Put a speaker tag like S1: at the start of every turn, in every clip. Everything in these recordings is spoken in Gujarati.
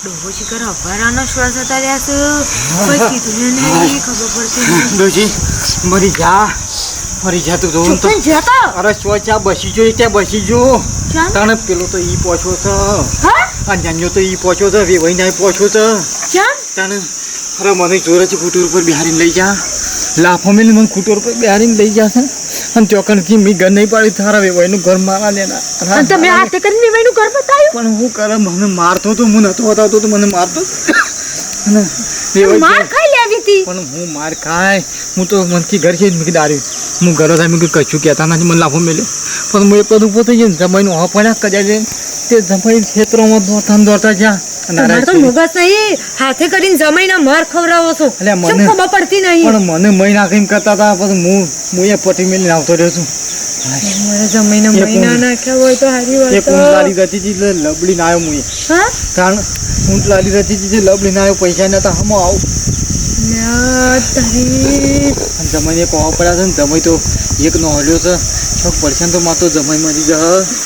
S1: ડોહો શિખર અભારાનો શ્વાસ હતા રહ્યા છે કોઈ કીધું નહીં ખબર પડતી
S2: ડોજી મરી જા તું જોઉં તો
S1: જતો
S2: અરે ચા બસી જો ત્યાં બસી જો તને પેલો તો ઈ પહોંચો તો
S1: હા
S2: અંજાન્યો તો ઈ પહોંચો તો વેવાઈ ના પહોંચો તો
S1: ચાલ
S2: તને અરે મને જોર છે કુટુર પર બિહારીને લઈ જા લાફો મેલી મને કુટુર પર બિહારીને લઈ જા છે અને ચોકણથી મી ઘર નહીં પાડી તારા વેવાઈનું ઘર મારા લેના
S1: અને તમે હાથે કરીને વેવાઈનું ઘર બતાવ્યું
S2: પણ હું કરે મને મારતો તો હું નતો બતાવતો તો મને મારતો અને
S1: માર ખાઈ લેવી હતી
S2: પણ હું માર ખાય હું તો મનથી ઘર છે મેં દાર્યું હું ઘરો થાય મેં કશું કહેતા નથી મને લાફો મેલ્યો પણ હું એ બધું પોતે છે જમાઈનું હા પડ્યા કદાચ તે જમાઈ ક્ષેત્રોમાં દોડતા જ્યાં
S1: તમારે તો મગજ નહીં હાથે કરીને જમાઈને માર ખવડાવો છો મને ખબર પડતી નહીં
S2: પણ મને મહી નાખીને કરતા હતા પછી હું એ પટી મેલીને આવતો રહ્યો છું
S1: મારે જમાઈને મહિના નાખ્યા હોય તો હારી વાત
S2: એક ઊંટ લાલી રતી હતી લબડી ના આવ્યો હું
S1: હા
S2: કારણ ઊંટ લાલી રતી હતી લબડી ના આવ્યો પૈસા નતા હમો આવું જમાઈને કહવા પડ્યા છે ને જમાઈ તો એક નો હલ્યો છે છોક પડશે તો માતો જમાઈ મરી જ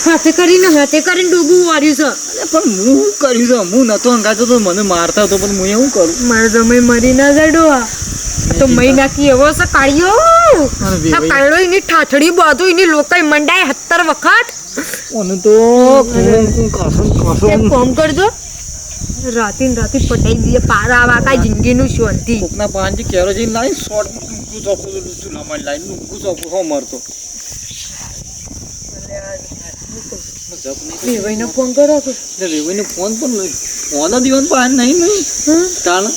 S1: હાથે કરીને ડૂબું વાર્યું છે
S2: પણ હું કર્યું છે હું નતો અંગાતો તો મને મારતા હતો પણ હું એવું કરું
S1: મારા જમાઈ મરી ના જડો તો મહી નાખી એવો છે કાળિયો આ કાળો એની ઠાઠડી બધું એની લોકાઈ મંડાય 70 વખત
S2: ઓને તો
S1: એક કામ કરજો રાતી પટાઈ દઈએ પારા આવા કાંઈ જિંદગીનું શાંતિ
S2: કોકના પાંચ કેરો જઈને લાઈ શોર્ટ ચૂલામાં લાઈ નુકુ ચોપો હો મરતો
S1: વેવાઈને ફોન કરો છો
S2: વેવાઈને ફોન પણ ફોન દીવન પાન નહીં તાણ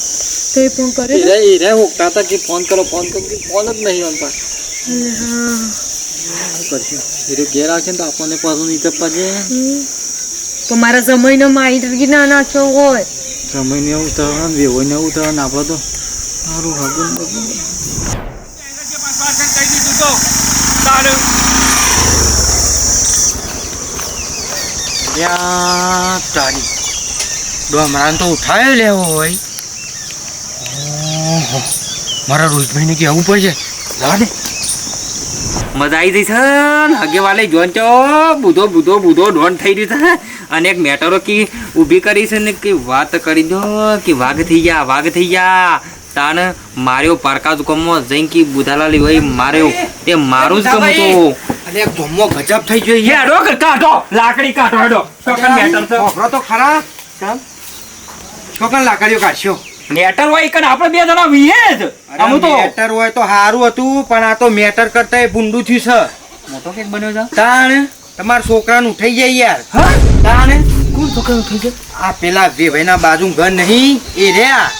S1: તે ફોન કરે
S2: રે હોકતા હતા કે ફોન કરો ફોન જ નહીં ઓન પાસ કરશું એ ઘેર આવશે ને તો આપણને પાછું નહીં તપવા છે
S1: તો મારા સમયનો માહિતી ના નાખ્યો હોય
S2: સમયને એવું થવાનું વેવાઈને એવું થવાનું આપણે તો સારું હગું તારી ડોમરાન તો ઉઠાવી લેવો હોય મારા રોજભાઈને કેવું પડશે જવા દે
S3: મજા આવી જઈ છે હગે વાલે જોન ચો બુધો ડોન થઈ રહ્યું છે અને એક મેટરો કી ઊભી કરી છે ને કે વાત કરી દો કે વાઘ થઈ ગયા તાન માર્યો પારકા દુકાનમાં જઈને કે બુધાલાલી હોય માર્યો તે મારું જ ગમ તો
S2: અરે ગમો ગજબ થઈ ગયો
S3: હેડો કાઢો લાકડી કાઢો હેડો છોકન મેટર છે
S2: ખબરો તો ખરા છોકન લાકડીઓ કાઢ્યો
S3: મેટર હોય કે આપણે બે જણા વીએ જ આમ તો
S2: મેટર હોય તો સારું હતું પણ આ તો મેટર કરતા ભૂંડું થયું છે
S3: મોટો કેક બન્યો છે
S2: તાણ તમારા છોકરાનું થઈ જાય યાર
S3: હા
S2: તાણ
S3: કોણ છોકરાનું થઈ જાય
S2: આ પેલા વેભાઈના બાજુ ઘર નહીં એ રહ્યા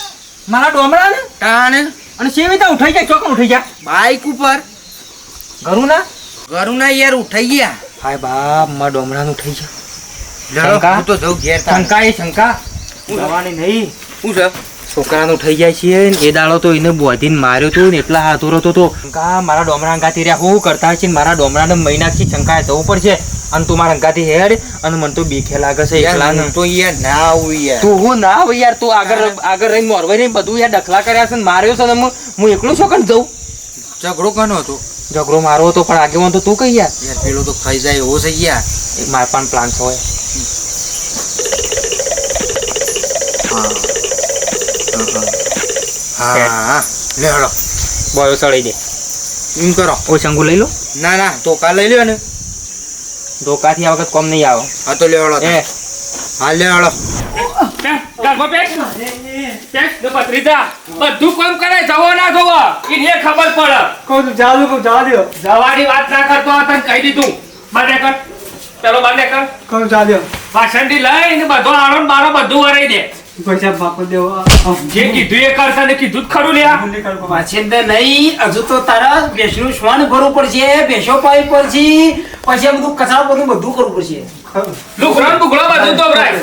S3: મારા ડોમરા ને
S2: તાણ
S3: અને સેવિતા ઉઠાઈ જાય ચોકન ઉઠાઈ ગયા
S2: બાઈક ઉપર
S3: ઘરું ના
S2: યાર ઉઠાઈ ગયા
S3: હાય બાપ મારા ડોમરાનું ઉઠાઈ જાય
S2: લડો હું તો જઉં ઘેર
S3: શંકા જવાની નહીં
S2: શું છે
S3: છોકરાનું થઈ જાય છે ને એ દાડો તો એને બોધીને માર્યો તો ને એટલા હાથોરો તો શંકા મારા ડોમરા અંગાથી રહ્યા હું કરતા છે મારા ડોમરાને મહિનાથી શંકાએ જવું પડશે અને તું મારા અંગાથી હેડ અને મને તો બીકે લાગે છે એકલા
S2: તો યાર ના આવું યાર
S3: તું હું ના હોય યાર તું આગળ રહી મોરવાઈ ને બધું યાર દખલા કર્યા છે ને માર્યો છે ને હું એકલો છોકન જઉં
S2: ઝઘડો કોનો હતો
S3: ઝઘડો મારો હતો પણ આગેવાન તો તું કઈ યાર
S2: પેલો તો ખાઈ જાય એવો છે યાર
S3: એક માર પણ પ્લાન હોય
S2: હા લે હળો
S3: બોયો ચડી દે
S2: એમ કરો
S3: ઓ શંગુ લઈ લો
S2: ના ધોકા લઈ લ્યો ને
S3: ધોકાથી આ વખત કોમ નહીં આવે
S2: હા તો લે હળો હા લે હળો
S3: બધું કામ કરે જવો ના જવો એને ખબર પડે
S2: કહું જવા દો
S3: જવાની વાત ના કરતો તને કહી દીધું બંને કર પેલો બંને કર
S2: કહું જવા દો
S3: વાસણથી લઈને બધો આડો મારો બધું વરાઈ દે
S2: પૈસા બાપો દેવો
S3: જે કીધું એ કરતા ને કીધું જ ખરું લ્યા
S4: પાછેંદર નહીં હજુ તો તારા ભેંસનું શ્વાન ભરવું પડશે ભેંસો પાવી પડશે પછી આ બધું કચરા બધું કરવું પડશે
S3: લુગડા બુગડા બધું તો ભરાય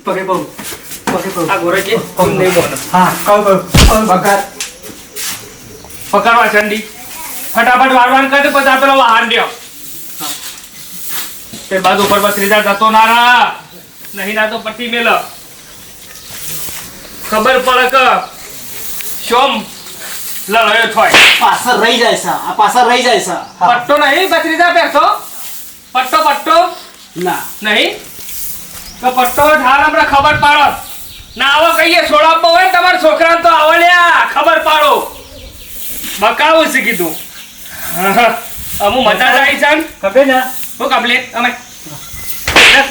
S4: પગે બહુ
S3: આ ગોરે છે કોમ નહીં બોલ
S4: હા કહું
S3: પકડ વાસણથી ફટાફટ વારવાન કર પછી આ પેલો વાહન દ્યો તે બાદ ઉપર બસ રીજા જતો ના રહા નહીં ના તો પટ્ટી મેલ ખબર પડે કે શોમ લડાયો થાય
S4: પાછળ રહી જાય છે આ પાછળ રહી જાય છે
S3: પટ્ટો નહીં બત્રીજા બેઠો પટ્ટો
S4: ના
S3: નહીં તો પટ્ટો ઢાળ આપણે ખબર પાડો
S4: ના આવો કહીએ સોડાપો હોય ને તમારા છોકરાને તો આવડ્યા ખબર પાડો બકાવું છે કીધું અમુ મજા જાય છે
S2: ખબર ને
S4: હું કમ્પ્લીટ અમે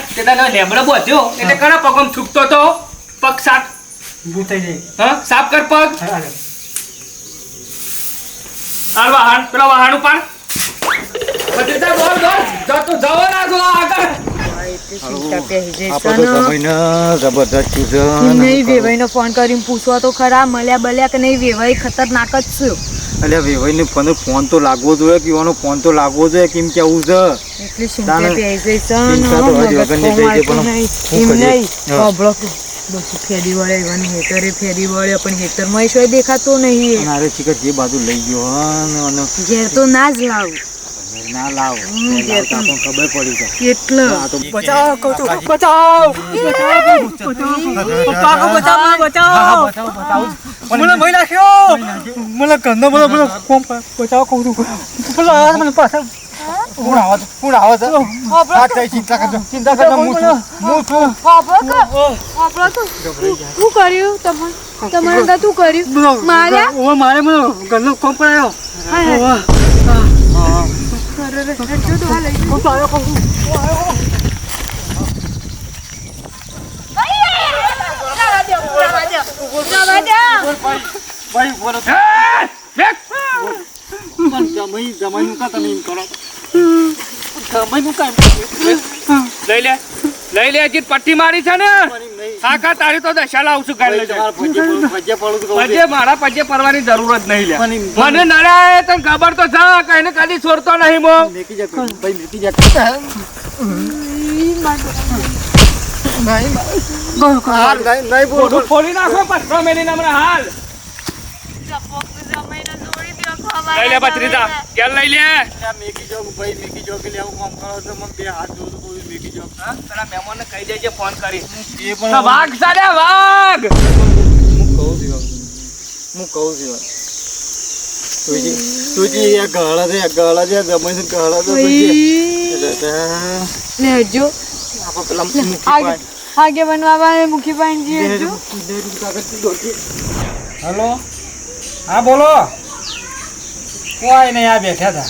S4: તે તને લેબડો બોધ્યો એટલે કણા પગમ થૂકતો તો પગ સાફ
S2: ભૂતાઈ જાય
S4: હા સાફ કર પગ હાલ વાહન પેલો વાહન ઉપાડ બટેટા બોલ બોલ જતો જવો ના જો આગળ
S1: ચિંતા પહેરી જઈશ
S2: આપણે તો સમયને જબરદસ્ત ચૂઝન
S1: નહીં વેવાઈનો ફોન કરીને પૂછવા તો ખરા મળ્યા બલ્યા કે નહીં વેવાઈ ખતરનાક જ છે
S2: એટલે વેવાઈને ફોન તો લાગવો જોઈએ કે એનો ફોન તો લાગવો જોઈએ કેમ કે આવું છે
S1: એટલી ચિંતા પહેરી જઈશ
S2: ચિંતા તો હજી વગરની થઈ ગઈ, પણ શું કરીએ? હા.
S1: બધું ફેરી વળે એવાની હેતરે ફેરી વળે પણ હેતરમાં શું દેખાતો નહીં
S2: અને આરે ચીકર જે બાજુ લઈ ગયો અને
S1: ઘેર તો ના જ લાવું
S2: ના લાવ લાવતા પણ ખબર પડી જાય
S1: એટલે
S2: આ તો
S1: બચાવ કહું છું બચાવ
S2: મને મહી નાખ્યો મને ગંદો મને મને કોમ બચાવ કહું છું પેલા મને પાછા હું આવા છે આ કઈ ચિંતા કરજો હું છું
S1: શું કર્યું તમારે શું કર્યું માર્યા
S2: મારે મને ગંદો કોમ પડાયો ભાઈ બોલો જમાઈનું કા તમે એમ કરો જમાઈનું કા
S4: લઈ લે હજી પટ્ટી મારી છે ને કાકા તારી તો દશા લાવું છું ગાડી લઈ પજે મારા પજે પડવાની જરૂર જ નહીં લે મને નડાય તને ખબર તો છે કઈને કદી છોડતો નહીં મો
S2: મેકી જા ભાઈ મેકી જા નહીં બોલ
S4: બોલું ફોડી નાખો પથરો મેલીને હમણાં હાલ લઈ લે બત્રીજા કેલ લઈ લે
S2: મેકી જો ભાઈ મેકી જો કે લે આવું કામ કરો તો મને બે હાથ જોડું તો મેકી જો
S4: હા તારા મહેમાનને કહી દેજે ફોન કરી
S2: એ પણ
S4: વાઘ સાડે વાઘ
S2: હું કહું છું તુજી એ ગળા છે જમાઈ છે ગળા તો
S1: લેજો
S2: આપણે પેલા મુખી
S1: આગે બનવા મુખી પાણી
S4: હેલો હા બોલો કોઈ નહીં આ બેઠા હતા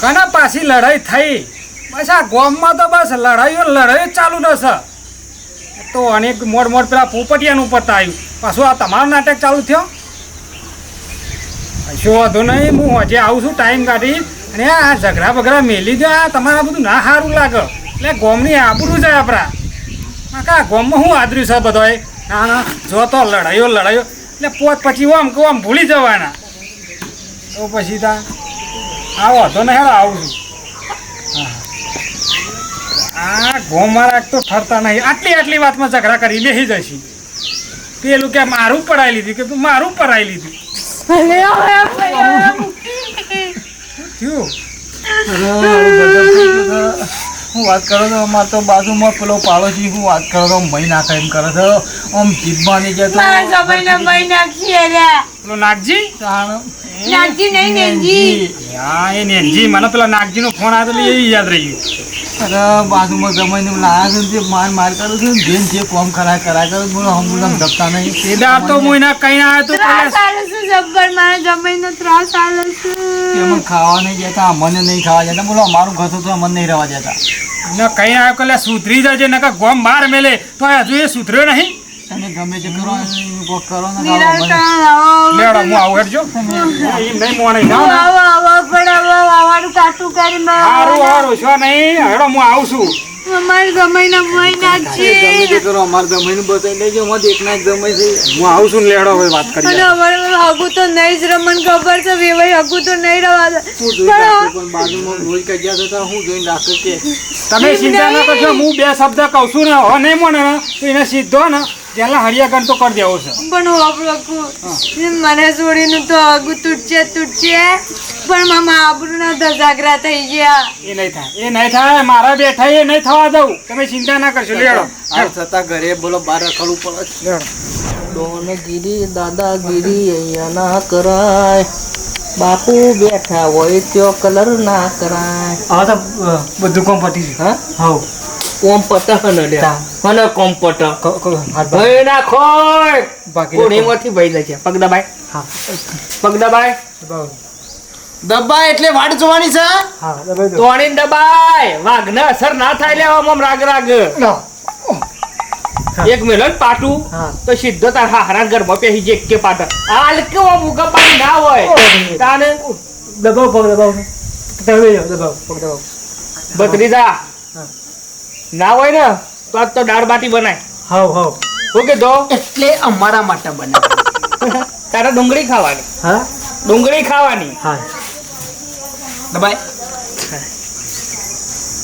S4: કના પાછી લડાઈ થઈ બસ આ ગામમાં તો બસ લડાઈ ચાલુ ન છે તો અનેક મોડ પેલા પોપટિયાનું પત્તા આવ્યું પાછું આ તમારું નાટક ચાલુ થયો કશો વાંધો નહીં હું હજે આવું છું ટાઈમ કાઢી અને આ ઝઘડા બગડા મેલી દો આ તમારા બધું ના સારું લાગે એટલે ગોમની આબરૂ જાય આપણા કા ગોમમાં શું આદર્યું છે બધોય ના જો તો લડાઈઓ એટલે પોત પછી આમ ભૂલી જવાના તો પછી તા આવો તો ને હેડો આવું છું આ ગોમ મારા તો ઠરતા નહીં આટલી વાતમાં ઝઘડા કરી બેસી જશે પેલું કે મારું પડાઈ લીધું કે તું મારું પડાઈ લીધું થયું
S2: હું વાત કરો તો અમારે તો બાજુમાં પેલો પાડોશી હું વાત કરો તો મહી નાખે એમ કરે છે આમ જીભવાની જતો
S4: પેલો નાગજી
S1: નાગજી
S4: હા એ નેનજી મને પેલા નાગજીનો ફોન આવ્યો એટલે એ યાદ રહી ગયું
S2: અરે બાજુમાં જમાઈને લાયા છે માર કરું છું ને બેન જે કોમ કરાય કરો બોલો હમ ધપતા નહીં
S4: એદાર તો હું એના કઈ આવ્યો તો પેલા
S2: એમાં ખાવા નહીં જતા અમને નહીં ખાવા જતા બોલો અમારું ઘર તો અમને નહીં રહેવા જતા
S4: એના કઈ આવ્યો કે સુધરી જાય નકા ગોમ બહાર મેલે તો હજુ એ સુધર્યો નહીં
S2: તમે ગમે તે કરો કોક કરો ને
S4: લેવડો હું આવું હેડજો એમ નહીં મોને સારું છો નહીં હેડો હું આવું છું
S2: ગમે તે કરો અમારે જમાઈનું બતાવી લેજો અમારે એકના એક જમાઈ છે
S4: હું આવું છું ને લેવડો હવે વાત કરીએ
S1: હગું તો નહીં જ રમણ ખબર છે વેવાઈ હગું તો નહીં રવા
S2: હું જોઈ રાખું પણ બાજુમાં રોજ કજ્યા થતા હું જોઈને રાખું કે
S4: તમે ચિંતા ન કરજો હું બે શબ્દ કહું છું ને હો નહીં મને ને તો એને સીધો ને પેલા હરિયાગણ તો કરી દેવો છે
S1: પણ મને છોડીનું તો હગું તૂટશે પણ મામા આબરૂના ધજાગરા થઈ ગયા
S4: એ નહીં થાય મારા બેઠા એ નહીં થવા દઉં તમે ચિંતા ના કરશો લેડો
S2: આ છતાં ઘરે બોલો બાર રખડવું પડે
S4: લેડો
S5: ડોનગીરી દાદાગીરી અહીંયા ના કરાય બાપુ બેઠા હોય તો કલર ના કરાય
S2: હા તો બધું કોમ પતી છે
S5: હા
S2: હા
S5: કોમ પતા હને લે હને કોમ પતા ભાઈ નાખો કોણીમાંથી ભાઈ છે પગ દબાય
S2: હા.
S5: પગ દબાય
S2: દબાય એટલે વાટ જોવાની છે. હા દબાઈ દો.
S5: તોણીને દબાય વાઘને અસર ના થાય લે આમ રાગ રાગ એક મેલન પાટું
S2: હા.
S5: તો સીધો તાર હારા ઘરમાં પેહી જે કે પાટા હાલ કેવો મુકા પાણી ના હોય તાને
S2: દબાવ પગ દબાવ દબાઈ દો દબાવ પગ દબાવ.
S5: બત્રીજા ના હોય ને તો આજ તો દાળ બાટી બનાય
S2: હાવ હાવ.
S5: શું કીધો
S2: એટલે અમારા માટે બને.
S5: તારે ડુંગળી ખાવાની
S2: હા
S5: ડુંગળી ખાવાની
S2: હા દબાઈ.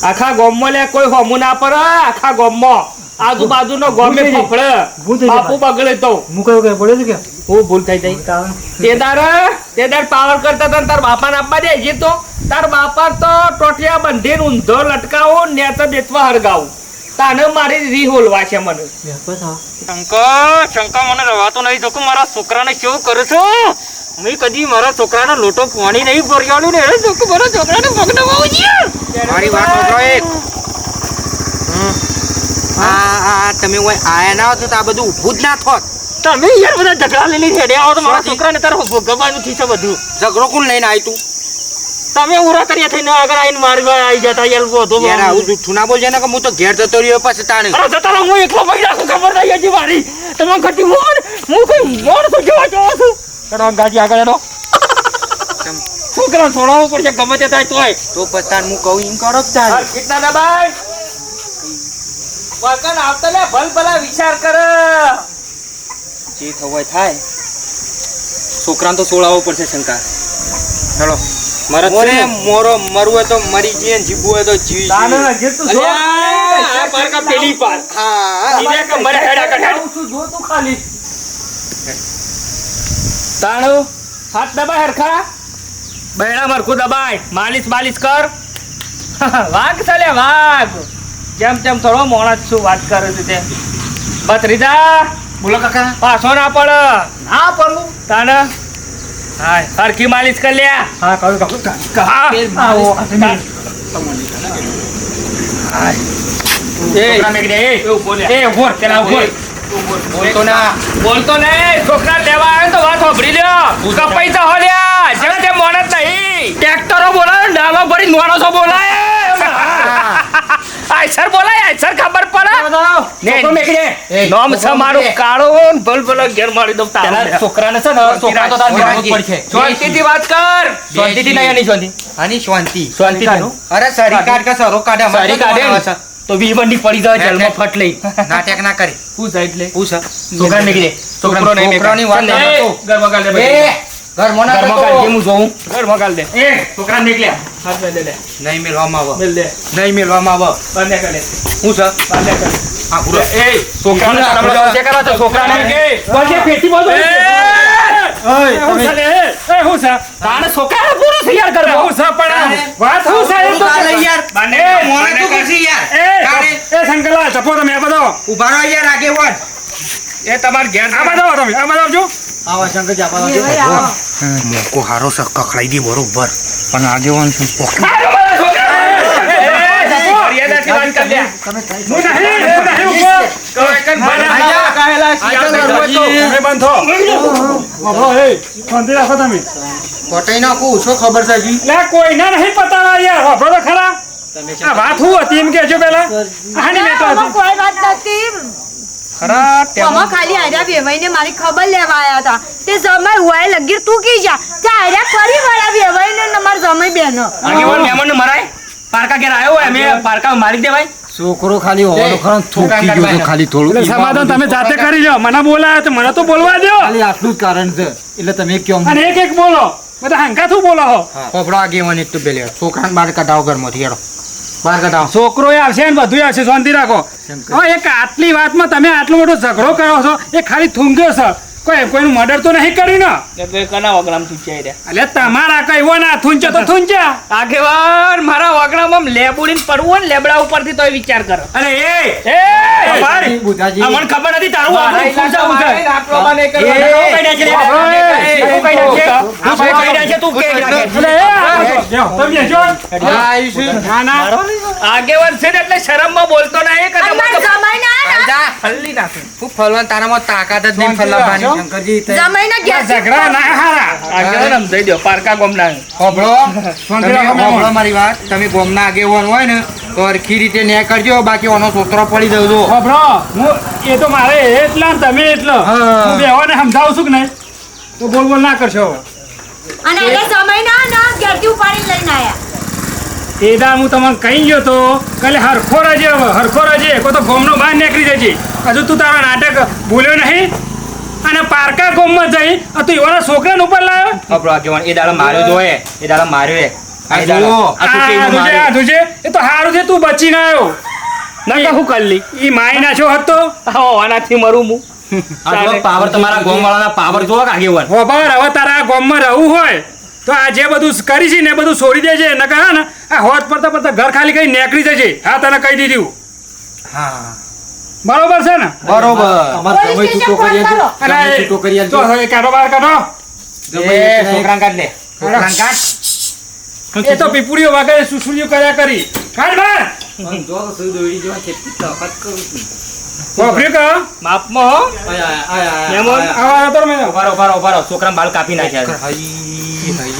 S5: આખા ગામમાં લે કોઈ હોમું ના પડે આખા ગામમાં આજુબાજુનો ગોમે
S2: ભૂલ થઈ
S5: ફફડે
S2: ભૂલ થઈ
S5: બાપુ બગડે તો
S2: હું કયું કઈ પડ્યો છે કે
S5: હું ભૂલ થઈ જાય તે દાર પાવર કરતા હતા ને તાર બાપાને આપવા દે જે તો તાર બાપા તો ટોટિયા બંધીને ઊંધો લટકાવો ને તો બેટવા હરગાવું તાને મારી રી હોલવા છે મને
S2: બસ હા.
S3: શંકા મને રવાતો નહીં જોકે મારા છોકરાને કેવું કરું છું મેં કદી મારા છોકરાનો લોટો પાણી નહીં ભર્યાલું ને એટલે જોકે મારા છોકરાને પગને વાવું છે મારી વાત સાંભળો એક આ તમે કોઈ આયા ના હોત તો આ બધું ઊભું જ ના થોત તમે યાર બધા ઝઘડા લઈને હેડ્યા આવો તો મારા છોકરાને તારે ભોગવવાનું થી છે બધું ઝઘડો કોણ લઈને આવી તું તમે ઉરા કર્યા થઈને આગળ આવીને મારી આવી જતા યાર બધો યાર આવું જૂઠું ના બોલજે ને કે હું તો ઘેર જતો રહ્યો પછી તાણે અરે જતા રહો હું એકલો ભાઈ રાખું ખબર નહીં હજી મારી તમે ઘટી મોર હું કોઈ મોર તો જોવા જાવ છું કડો ગાજી આગળ એનો છોકરા છોડાવવું પડશે ગમે તે થાય તોય તો પતાન હું કહું એમ કરો તાર કેટલા દબાઈ વકન આવતા લે ભલ ભલા વિચાર કર જે થવાય થાય છોકરાને તો છોડાવવો પડશે શંકા ચલો મોરે મોરો મરવું હોય તો મરી જઈએ ને જીવવું હોય તો જીવી
S5: તાને જે તું જો આ પાર કા પેલી પાર
S3: હા
S5: ઈને કે મરે હેડા કઢા તું જો તું ખાલી તાણો હાથ દબાય હરખા બેડા મરખું દબાય માલિશ કર વાઘ ચાલે વાઘ જેમ તેમ થોડો મોણસ છું વાત કરે છે તે બત્રીજા
S2: બોલો કાકા.
S5: પાછો ના પડ
S2: ના પડું.
S5: તાને હાય હરખી માલિશ કર લ્યા
S2: હા કરું કાકા.
S5: હા
S2: આવો.
S5: બોલતો નહીં છોકરા લેવા આવ્યો તો વાત સાંભળી લ્યો કપાઈ તો હોલ્યા જેમ તે મોણસ નહીં ટ્રેક્ટરો બોલાય ડાલો ભરી માણસો બોલાય આઈસર બોલાય આઈસર ખબર પડે નામ છે મારું કાળો ભલ ભલ ઘેર મારી દઉં તારા
S2: છોકરાને છે ને છોકરા તો તાર ભેગું જ પડશે.
S5: શાંતિથી વાત કર શાંતિથી નહીં આની શાંતિ
S3: આની શાંતિ
S5: શાંતિથી
S3: અરે સરી કાઢ કે સરો કાઢે
S5: સારી કાઢે તો વીવંડી પડી જાય જેલમાં ફટ લઈ
S3: નાટક ના કરી
S5: પૂછ એટલે
S3: પૂછ
S5: છોકરા નીકળી દે છોકરો નહીં
S3: છોકરાની વાત ના કરતો.
S5: ઘરમાં ગાલ દે
S3: એ ઘર મોના
S5: ઘરમાં ગાલ દે
S3: કરતો
S5: હું જોઉં ઘરમાં ગાલ દે છોકરા નીકળ્યા હાથ મેલ દે
S3: નહીં મેલવામાં આવ
S5: મેલ દે
S3: નહીં મેલવામાં આવ
S5: બંધ કરે
S3: હું છે
S5: બંધ કર
S3: આ પૂરો
S5: છોકરાને તમે ચેક કરો છો છોકરાને કે બોલજે પેટી બોલ હું છે એ હું છે તાણે છોકરાને પૂરો તૈયાર કર હું છે પણ વાત હું છે એ તો
S3: કાલે યાર
S5: બને
S3: મોને તો કરશી યાર કાલે
S4: એ શંકરલાલ ચપો તમે આ બધો
S3: ઉભા રહો યાર આગેવાન
S5: એ તમાર ઘેર
S4: આ બધો તમે આ બધો આવજો
S2: આવા શંકર જાપા
S3: મોકો હારો સ કખડાઈ દી બરોબર પણ આગેવાન શું
S5: મર્યાદાથી વાત કર દે
S4: હું નહીં ઉપર
S5: કોઈ કન ભરા કાહેલા
S4: તમે બંધ થો હો એ શાંતિ રાખો તમે
S3: પટાઈ નાખું શું ખબર છે જી
S4: લે કોઈને નહીં પતાવા યાર હોભળો તો ખરા આ વાત હું હતી એમ કેજો પેલા આની મેટર
S1: આમાં
S4: હતી
S1: કોઈ વાત નથી
S5: ખરા
S1: આમાં ખાલી આર્યા વેવાઈને મારી ખબર લેવા આયા હતા તે જમાઈ હોય લગીર તું કી જા તે આર્યા ફરી વાળા વેવાઈને ને માર જમાઈ બેનો
S5: આગેવાન મહેમાન મરાય પારકા ઘેર આવ્યો હોય અમે પારકા મારી દેવાય
S2: છોકરો ખાલી હોવાનો ખરો થોકી ગયો છે ખાલી થોડું.
S4: એટલે સમાધાન તમે જાતે કરી લો મને બોલાયો તો મને તો બોલવા દો
S2: ખાલી આટલું જ કારણ છે એટલે તમે કેમ
S4: અને એક બોલો બધા હંકાથું બોલો હો
S3: ખબરો આગેવાન એક તો પેલે છોકરાને બહાર કઢાવો ઘરમાંથી હેડો બહાર કઢાવો
S4: છોકરો એ આવશે ને બધું આવશે શાંતિ રાખો હવે એક આટલી વાતમાં તમે આટલો મોટો ઝઘડો કર્યો છો એ ખાલી થૂંક્યો છે કોઈનું મર્ડર તો નહીં કર્યું ને
S5: કના વગડામ તુચ્ચાઈ રે
S4: એટલે તમારા કઈ એવો ના થૂંચો તો થૂંચ્યા
S5: આગેવાન મારા વગડામાં લેબુડીને પડવું હોય ને લેબડા ઉપરથી તોય વિચાર કરો
S4: અરે એ
S5: ભાઈ
S2: બુધાજી
S5: મને ખબર નથી તારું આપણું પૂછા પૂછા આટલો બને
S4: એ, કઈ દે છે તું કે
S5: રાખે
S4: એટલે એ આ બધો, જો, તમે બેસો. ના ના
S5: આગેવાન છે ને એટલે શરમમાં બોલતો નહીં કે
S1: અમાર જમાઈને આ ના
S5: હલ્લી નાખે
S3: હું ફલવાન તારામાં તાકાત જ નહીં ફલવાની શંકરજી
S1: જમાઈને
S4: આ
S1: ગયા
S4: ઝઘડા ના હારા
S5: આગેવાન સમજાઈ દો પારકા ગોમના
S3: હોભળો
S4: શાંતિ રાખો,
S3: તમે હોભળો મારી વાત તમે ગોમના આગેવાન હોય ને તો હરખી રીતે ન્યાય કરજો બાકી ઓનો છોકરો પડી જજો
S4: હોભળો હું એ તો મારે એટલા ને તમે એટલો
S3: હા.
S4: હું બેવાને સમજાવું છું કે નહીં તો બોલ બોલ ના કરશો
S1: અને એને જમાઈને આ ના ઘેરથી ઉપાડીને લઈને આયા
S4: એ દાળ હું તમને કહી ગયો તો કાલે હરખો રજે હવે હરખો રજે કો તો ગોમનો બહાર નીકળી જજે હજુ તું તારો નાટક ભૂલ્યો નહીં અને પારકા ગોમમાં જઈ તું એવાના છોકરાને ઉપર લાવ્યો
S3: હોભળો આગેવાન એ દાડા માર્યો તો હોય એ દાડા માર્યો એ આ દાડો આ તો કેવું
S4: આ
S3: માર્યો
S4: ધુજે એ તો હારું છે તું બચીને આવ્યો
S5: નકા હું કરલી
S4: ઈ માઈ નાખ્યો હતો
S5: આનાથી મરું હું
S3: આ પાવર તમારા ગોમવાળાના પાવર જોવો કે આગેવાન
S4: હોબર હવે તારા આ ગામમાં રહેવું હોય તો આ જે બધું કરી છે ને એ બધું છોડી દેજે નકર હા ને આ હોત પડતા પડતા ઘર ખાલી કરી નીકળી જજે હા તને કહી દીધું
S3: હા
S4: બરોબર છે ને
S3: બરોબર
S1: પોલીસ સ્ટેશન ફોન કરો
S3: તમે છૂટો કરી આલજો.
S4: તો હવે કાઢો બહાર કાઢો
S3: એ છોકરાને કાઢ લે છોકરાને કાઢ
S4: એ તો પીપુડીઓ વગેરે સુસુડીઓ કર્યા કરી કાઢ બહાર વાપર્યું કા
S5: માપમાં હો મહેમાન
S3: ઉભા રહો, ઉભા રહો, ઉભા રહો. છોકરાને બાલ કાપી નાખ્યા છે.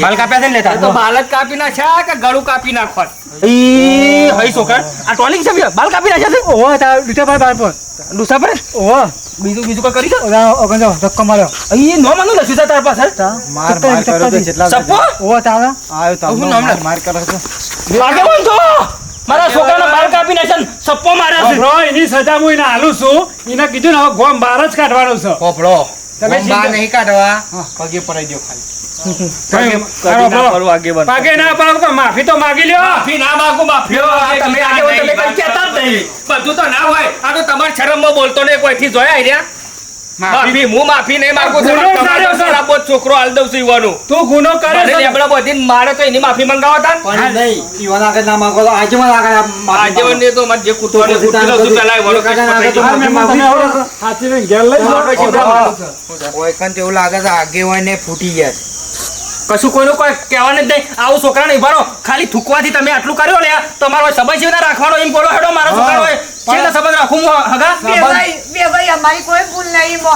S3: બાલ કાપ્યા છે ને લેતા
S5: તો બાલ જ કાપી નાખ્યા કે ગળું કાપી નાખવા
S3: ઈ હઈ છોકરા આ ટોલિંગ છે ભઈ, બાલ કાપી નાખ્યા છે
S2: ઓહો તાર બીટા ભાઈ બાર પર
S3: ડુસા પર
S2: ઓહો
S3: બીજું બીજું કોઈ કરી છે
S2: ઓલા અગંજો ધક્કો માર્યો
S3: ઈ નો માનું લખ્યું છે તાર પાસે
S2: માર માર કર્યો તો જેટલા
S3: સપ્પો
S2: ઓહો તારા આયો
S3: હું
S2: તારો
S3: નામ લે?
S2: માર કર્યો તો
S3: લાગે બોલ તો મારા છોકરાના બાલ કાપી નાખ્યા ને સપ્પો માર્યા છે
S4: બ્રો એની સજા હું એને હાલું છું એને કીધું ને હવે ગોમ બહાર જ કાઢવાનું છે
S3: પોપડો
S4: તમે
S3: ગોમ બહાર
S4: ચિંતા-
S3: નહીં કાઢવા પગે પડાઈ દ્યો ખાલી
S4: પાકે ના પાડો તો માફી તો માગી લ્યો
S5: માફી ના માંગુ માફી
S3: તમે આગેવાન તમે કઈ કહેતા જ નહીં.
S5: બધું તો ના હોય આ તો તમારા શરમમાં બોલતો નહીં કોઈથી જોયા આર્યા માફી હું માફી નહીં માંગુ છું
S4: ગુનો
S5: તમારો
S4: કર્યો છે.
S5: શરાબો જ છોકરો હાલ દઉં છું ઈવાનો
S4: તું ગુનો કરે
S5: મને
S4: છે
S5: લેબડા બધીને મારે તો એની માફી મંગાવો તા
S2: પણ નહીં ઈવાન આગળ ના માંગો તો આજે મને આગળ
S5: આજીવન ને તો મારે જે કૂતવાને કૂટી લઉં છું પહેલા ઈવાનો કેસ પતાઈ દઉં.
S4: હાલ મહેમાન તમે હવે હાથીને ઘેર લઈ જાઓ.
S3: કોઈ કન તો એવું લાગે છે આગેવાન ને ફૂટી ગયા છે.
S5: કશું કોઈનું કોઈ કહેવાનું જ નહીં આવું છોકરા નહીં ભરો ખાલી થૂકવાથી તમે આટલું કર્યો લે તમારો સંબંધ છે રાખવાનો એમ બોલો હેડો મારો છોકરો હોય છે સંબંધ રાખું હું હગા
S1: બે ભાઈ અમારી કોઈ ભૂલ નહીં મો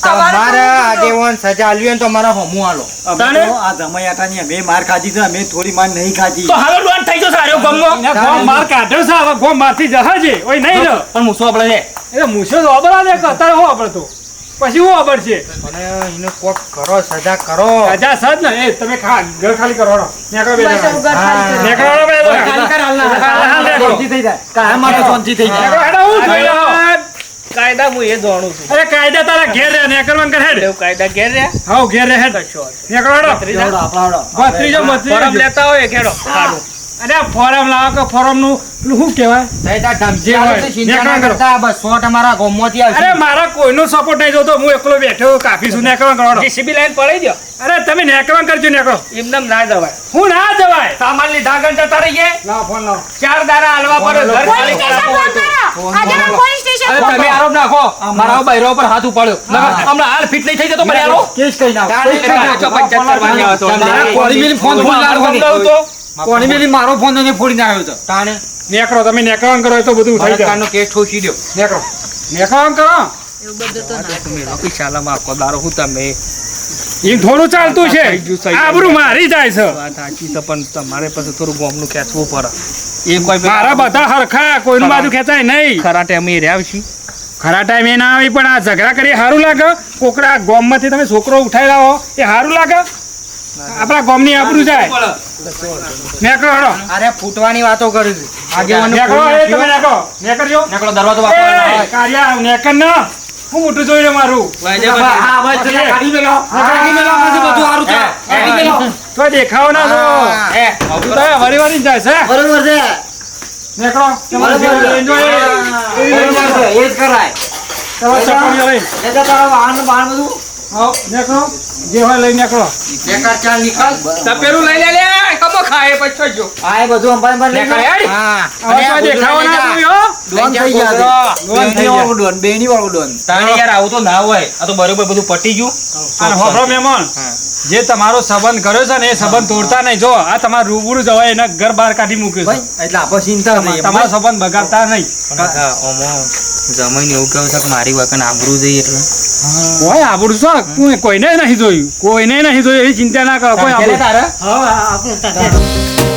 S3: તમારા આગેવાન સજા આલવી હોય ને તો મારા હમું આલો
S5: તને?
S2: આ જમૈયાટાની અમે માર ખાધી છે અમે થોડી માર નહીં ખાધી
S5: તો હાલો દોડ થઈ ગયો સારો ગમનો
S4: એને ગોમ માર કાઢ્યો છે હવે ગોમ મારથી જહાજે ઓય નહીં રહ્યો
S5: પણ મૂસો આપણે છે
S4: એટલે મૂછો તો અબળા દે કે અત્યારે હું અબળ તો પછી હું અબળ છે
S3: અને એને કોક કરો સજા કરો
S4: રાજા સજ ને એ તમે ઘર ખાલી કરવાનો નેકળો બે
S1: બસ એવું ઘર ખાલી કરો.
S4: નેકળો બે
S3: ખાલી કર હાલના.
S4: હાલ નેકળો.
S2: શાંતિ થઈ જાય કાયમ માટે શાંતિ થઈ જાય
S4: નેકળો હેડો હું જોઈ લઉં.
S5: કાયદા હું એ જાણું છું
S4: અરે કાયદા તારા ઘેર રહે નેકળવાનું કર હેડ
S5: એવું કાયદા ઘેર રે
S4: હાઉ ઘેર રહે હેડ નેકળો હેડો
S2: એવડો આપણાવડો
S4: બત્રીજો
S5: ફોરમ
S4: બત્રીજો
S5: લેતા હોય ખેડો સારું
S4: અરે આ ફોરમ લાવો કે ફોરમ નું પેલું શું કહેવાય
S3: થઈ તા ધમકી
S4: જે
S3: આલે
S4: હોય.
S3: તો ચિંતા ના
S4: નેકળો.
S3: કરતા બસ 100 તમારા ગોમમાંથી આવશે
S4: અરે મારા કોઈનો સપોર્ટ નહીં જોતો હું એકલો બેઠો કાફી છું નેકળવાનું કરવાનો
S5: જીસીબી લાઈન પડી દો
S4: અરે તમે નેકળવાનું કરજો નેકળો
S5: એમનેમ ના જવાય
S4: હું ના જવાય
S5: સામાન લીધા ગણ જતા રહીએ
S4: લાવો ફોન લાવો
S5: 4 દાડા હાલવા પડે ઘર
S1: પોલીસ
S5: ખાલી
S1: સ્ટેશન
S5: કરાવવું
S1: ફોન
S5: હોય તો.
S1: કરો આજે પોલીસ સ્ટેશન
S3: અરે
S1: ફોન
S3: તમે
S1: કરો.
S3: આરોપ નાખો મારા બૈરો પર હાથ ઉપાડ્યો નકર હમણાં હાલ ફિટ નહીં થઈ જતો મને આરો
S2: કેસ કઈ નાખ
S3: તારે
S2: કેસ કઈ નાખ.
S5: પાછો 75 વાગ્યા હતો.
S3: તમારા કોળી મિલી ફોન ફોન લાડવાની.
S5: સમજાવું તો
S2: કોની મેલી મારો ફોન એને ફોડીને આવ્યો તો
S3: તાણે
S4: નેકળો તમે નેકળવાનું કરો તો બધું થઈ જાય
S3: બળાત્કારનો કેસ ઠોકી દ્યો
S4: નેકળો નેકળવાનું કરો
S5: શાલામાં આખો દારો હું તમે
S4: એમ થોડું ચાલતું છે
S5: થઈ ગયું, થઈ ગયું.
S4: આબરૂ મારી જાય છે
S5: વાત સાચી છે પણ તમારે પાસે થોડું ગોમનું ખેંચવું પડે એ કોઈ
S4: મારા બધા હરખા કોઈનું બાજુ ખેંચાય નહીં
S5: ખરા ટાઈમે રહ્યા છીએ
S4: ખરા ટાઈમે ના આવી પણ આ ઝઘડા કરી સારું લાગે કોકડા ગોમમાંથી તમે છોકરો ઉઠાઈ લાવો એ સારું લાગે આપણા ગોમની આબરૂ જાય નેકળો હેડો
S3: અરે ફૂટવાની વાતો કરી છે આગેવાનનો
S4: નેકળો
S3: ફોન
S4: એ તમે
S3: નાખ્યો.
S4: નેકળો નેકળજો
S3: નેકળો દરવાજો વાપરવાનો
S4: એ કારિયા નેકળ ના હું મોટું જોઈ લે મારું
S2: હા બસ જરા કાઢી મેલો કાઢી મેલો પછી બધું સારું થાય કાઢી મેલો
S4: તો દેખાવ ના છો
S3: હા, એ
S4: તું તો વરી વરી જાય છે
S2: બરોબર છે
S4: નેકળો તમારે જે લઈને જો એ
S2: બરોબર છે એ જ કરાય
S4: તમારે ચપ્પલીઓ લઈને
S2: એ તો તારા વાહન બાણ બધું
S4: આવો નેકળો જે હોય લઈને નેકળો
S3: બેકાર ચાલ નીકળ
S5: તપેરું લઈ લે લે કમો ખાય પછી જો
S2: આ એ બધું અંબાઈ અંબાઈ લઈ
S5: નેકળ હેડ.
S3: હા
S4: હવે તો દેખાવ ના છો યો
S2: ડોન થઈ ગયા છે. બેણી વાળું ડોન, બેણી વાળું ડોન.
S5: તાણે યાર આવું તો ના હોય આ તો બરોબર બધું પટી ગયું
S4: અને હોભળો મહેમાન
S5: હા.
S4: જે તમારો સંબંધ કર્યો છે ને એ સંબંધ તોડતા નહીં. જો આ તમારા રૂબરૂ જવાય એના ઘર બહાર કાઢી મૂક્યું
S2: ભાઈ,
S4: છે.
S2: એટલે આપણે ચિંતા નહીં.
S4: તમારો સંબંધ બગાડતા નહીં.
S3: પણ કાકા ઓમો જમાઈને એવું કહું છે કે મારી વખત આબરૂ જઈ એટલે
S4: કોઈ આબરૂ છો કોઈને નહીં જોયું, કોઈને નહીં જોયું એવી ચિંતા ના કરો. કોઈ આબરૂ
S5: તારે
S2: હા, આપણે